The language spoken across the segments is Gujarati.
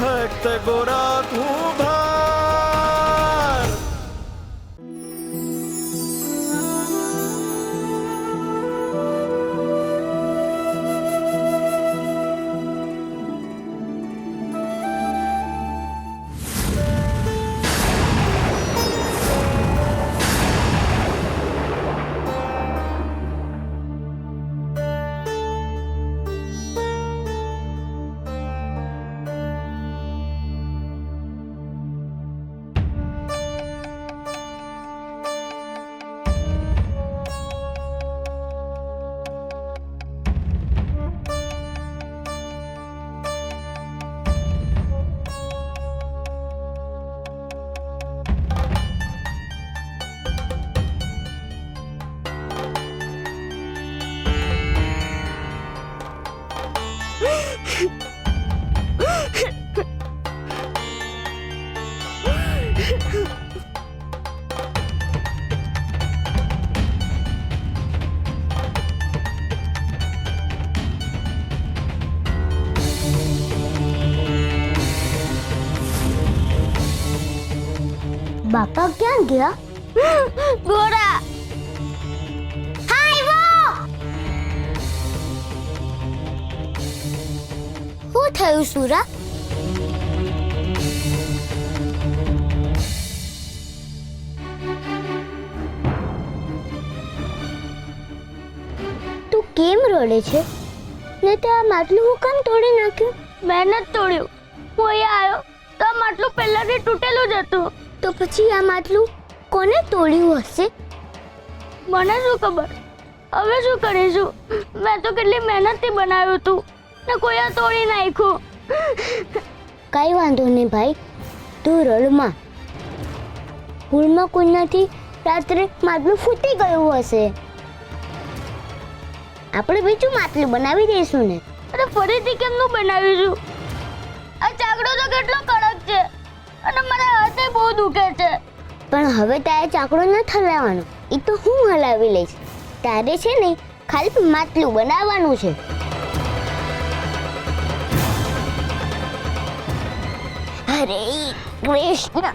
ભક્ત ગોરા કુંભાર. બાપા ક્યાં ગયા? ગોરા હાય વો શું થયું સુરા? તું કેમ રોડે છે? ને તે આ માટલું હું કેમ તોડી નાખ્યું? મહેનત તોડ્યું. હું અહીંયા આવ્યો તો આ માટલું પહેલાથી તૂટેલું જ હતું. તો પછી આ માટલું કોને તોડ્યું હશે? મને શું ખબર. હવે શું કરીશું? મેં તો કેટલી મહેનતથી બનાવ્યું હતું ને કોઈ આ તોડી નાખ્યું. કઈ વાંધો નહીં ભાઈ, તું રડમાં. ભૂલમાં કોઈનાથી રાત્રે માટલું ફૂટી ગયું હશે. આપણે બીજું માટલું બનાવી દઈશું ને. અરે ફરીથી કેમનું બનાવીશું? આ ચાકડો તો કેટલો કડક છે અને મારા હાથે બહુ દુખે છે. પણ હવે તારે ચાકડો ન હલાવવાનો, એ તો હું હલાવી લઈશ. તારે છે ને ખાલી માટલું બનાવવાનું છે. હરે કૃષ્ણ.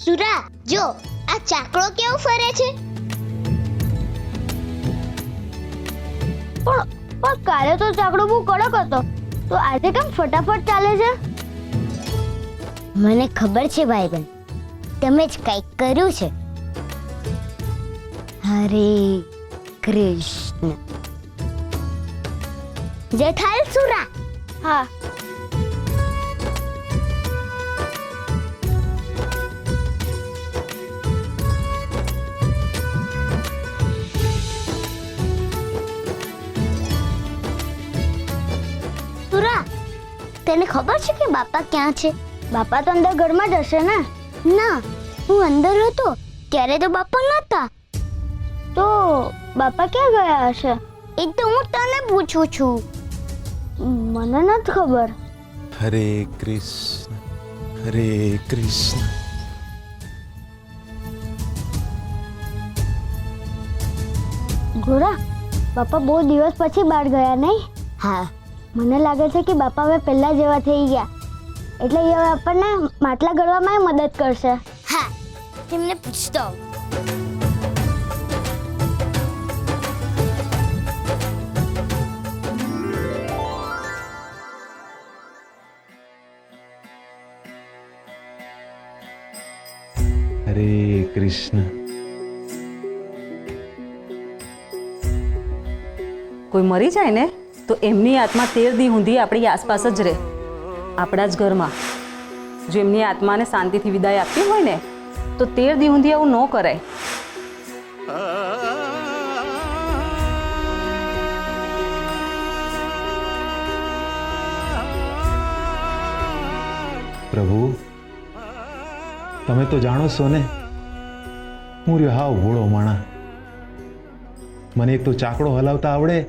સુરા જો આ ચાકડો કેવો ફરે છે? પણ કાલે તો ચાકડો બહુ કડક હતો, તો આજે કેમ ફટાફટ ચાલે છે? મને ખબર છે ભાઈબંધ, તમે જ કંઈક કર્યું છે. હરે કૃષ્ણ. જેઠાલ સુરા. હા. તને ખબર છે કે બાપા ક્યાં છે? બાપા તો અંદર ઘરમાં જ હશે ને. ના, હું અંદર હતો ત્યારે તો બાપા નહોતા. તો બાપા ક્યાં ગયા હશે? એ તો હું તને પૂછું છું. મને નથી ખબર. હરે કૃષ્ણ, હરે કૃષ્ણ. ગોરા, બાપા બહુ દિવસ પછી બહાર ગયા નહીં? હા. મને લાગે છે કે બાપા હવે પહેલા જેવા થઈ ગયા, એટલે એ હવે આપણને માટલા ઘડવામાં મદદ કરશે. હા, તેમને પૂછતો. હરે કૃષ્ણ. કોઈ મરી જાય ને તો એમની આત્મા 13 દી સુધી આપણી આસપાસ જ રહે, આપણા જ ઘરમાં. જો એમની આત્માને શાંતિથી વિદાય આપવી હોય ને તો 13 દી સુધી આવું ન કરાય. પ્રભુ, તમે તો જાણો છો ને, હું રહ્યો હાવ ભોળો માણા. મને એક તો ચાકડો હલાવતા આવડે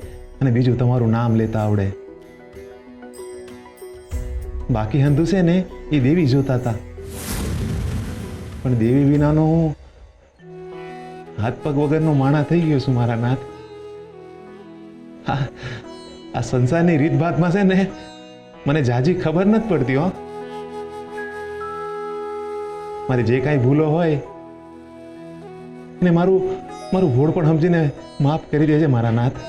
અને બીજું તમારું નામ લેતા આવડે. બાકી હંધુ છે ને એ દેવી જોતા હતા, પણ દેવી વિનાનો હું હાથ પગ વગરનો માણા થઈ ગયો છું મારા નાથ. આ સંસારની રીતભાતમાં છે ને મને જાજી ખબર નથી પડતી હો. મારી જે કાંઈ ભૂલો હોય ને મારું ભોળ પણ સમજીને માફ કરી દેજે મારા નાથ.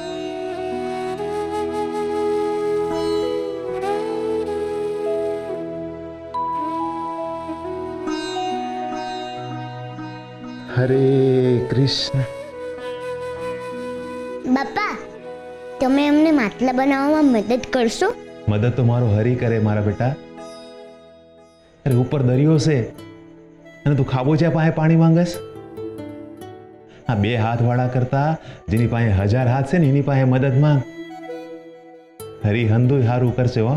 હરે કૃષ્ણ. બાપા તમે અમને માટલા બનાવવામાં મદદ કરશો? મદદ તો મારો હરી કરે મારા બેટા. અરે ઉપર દરિયો છે અને તું ખાબોચિયા પાસે પાણી માંગસ? આ 2 હાથ વાળા કરતા જેની પાસે 1000 હાથ છે ને એની પાસે મદદ માંગ. હરી હંધુય હારું કરશે હો.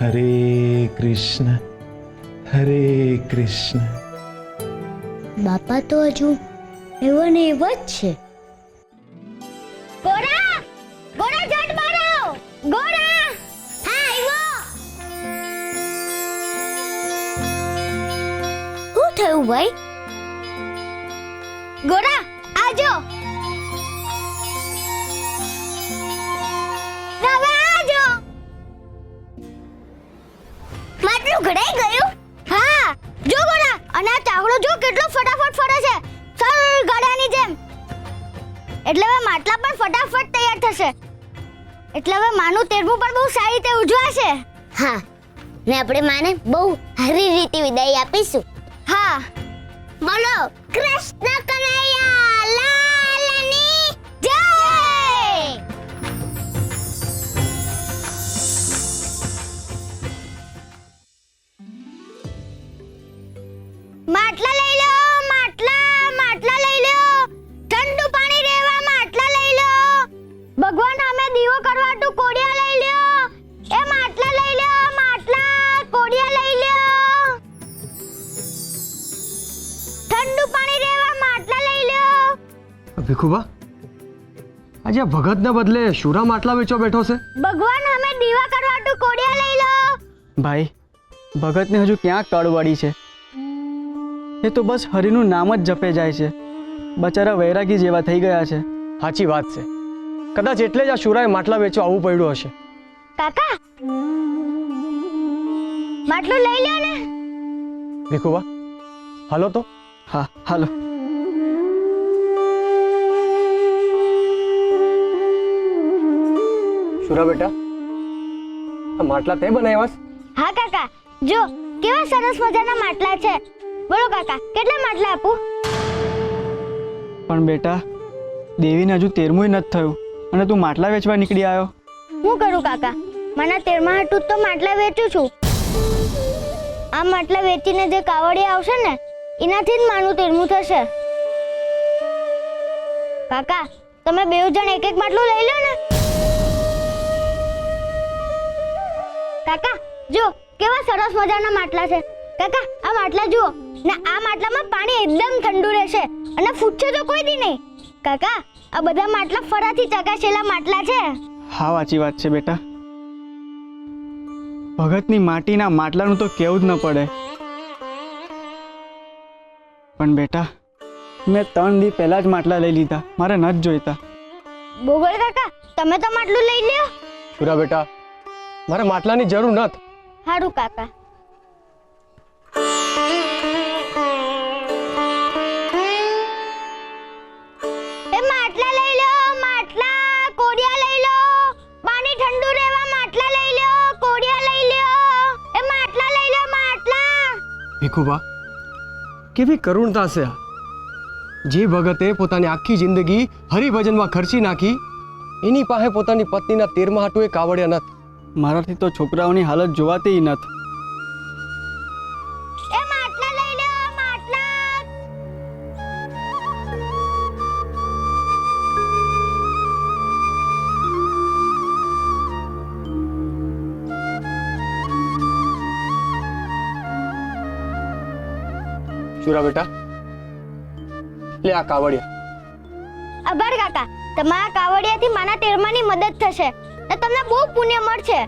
હરે કૃષ્ણ હરે કૃષ્ણ. બાપા તો હજુ એવો ને એવો જ છે. ગોરા ગોરા ઝટ મારો ગોરા. હા આવ્યો. શું થયું ભાઈ? ગોરા આજો. હવે આજો. માટલું ઘડાઈ ગયું? હા જો ગોરા, અને આ ચાકડો જો કેટલો ફટાફટ ફરે છે, સરળ ગાડાની જેમ. એટલે હવે માટલા પણ ફટાફટ તૈયાર થશે. એટલે હવે માનું 13મું પણ બહુ સારી રીતે ઉજવાશે. હા, ને આપણે માને બહુ સારી રીતે વિદાય આપીશું. હા, બોલો કૃષ્ણ કનૈયા લાલની જય. માટલા લઈ લો, માટલા લઈ લો. ઠંડુ પાણી રહેવા માટલા લઈ લો. ભગવાન અમે દીવો કરવા તું કોડિયા લઈ લો. એ માટલા લઈ લો, કોડિયા લઈ લો. ઠંડુ પાણી રહેવા માટલા લઈ લો. ભીખુબા, આજે આ ભગતના બદલે શુરા માટલા વેચવા બેઠો છે? ભગવાન અમે દીવા કરવા તું કોડિયા લઈ લો. ભાઈ, ભગતને હજુ ક્યાં કળ વળી છે? એ તો બસ હરિનું નામ જ જપે જાય છે. બચારા વૈરાગી જેવા થઈ ગયા છે. સાચી વાત છે. કદાચ એટલે જ આ શુરાએ માટલા વેચવા આવવું પડ્યું હશે. કાકા માટલું લઈ લો ને. ભીખુબા, હાલો તો. હા, હાલો. શુરા બેટા, આ માટલા તે બનાવ્યા છે? હા કાકા, જો કેવા સરસ મજાના માટલા છે. બોલો કાકા, કેટલા માટલા આપું? પણ બેટા, દેવીને હજુ 13મુંય નથી થયું અને તું માટલા વેચવા નીકળી આવ્યો. હું કરું કાકા, મારા 13મા હાટું તો માટલા વેચું છું. આ માટલા વેચીને જે કાવડિયા આવશે ને એનાથી જ માનું 13મું થશે. કાકા તમે 2 જણ એક માટલું લઈ લો ને. કાકા જો કેવા સરસ મજાના માટલા છે. કાકા આ માટલા જુઓ ને, આ માટલામાં પાણી એકદમ ઠંડુ રહેશે અને ફૂટશે તો કોઈ દી નહીં. કાકા આ બધા માટલા ફરાથી ચકાસેલા માટલા છે. હા, સાચી વાત છે બેટા. ભગતની માટીના માટલાનું તો કેવું જ ન પડે. પણ બેટા, મેં 3 દી પહેલા જ માટલા લઈ લીધા, મારે ન જ જોઈતા. બોગળ કાકા તમે તો માટલું લઈ લ્યો. શુરા બેટા, મારે માટલાની જરૂર નથી. હારું કાકા. એ માટલા લઈ લો, કોડિયા લઈ લો. પાણી ઠંડુ રહેવા માટલા લઈ લો, કોડિયા લઈ લો. એ માટલા લઈ લો, માટલા. ભીખુબા, કેવી કરુણતા છે આ. જે ભગતે પોતાની આખી જિંદગી હરિભજનમાં ખર્ચી નાખી, એની પાસે પોતાની પત્નીના 13મા હાટુ એ કાવડિયા નથી. મારાથી તો છોકરાઓની હાલત જોવાતી નથી. એ માટલા લઈ લો, માટલા. શુરા બેટા, લે આ કાવડિયા. આભાર કાકા, તમારા કાવડિયાથી મારા 13માની મદદ થશે ને તમને બહુ પુણ્ય મળશે.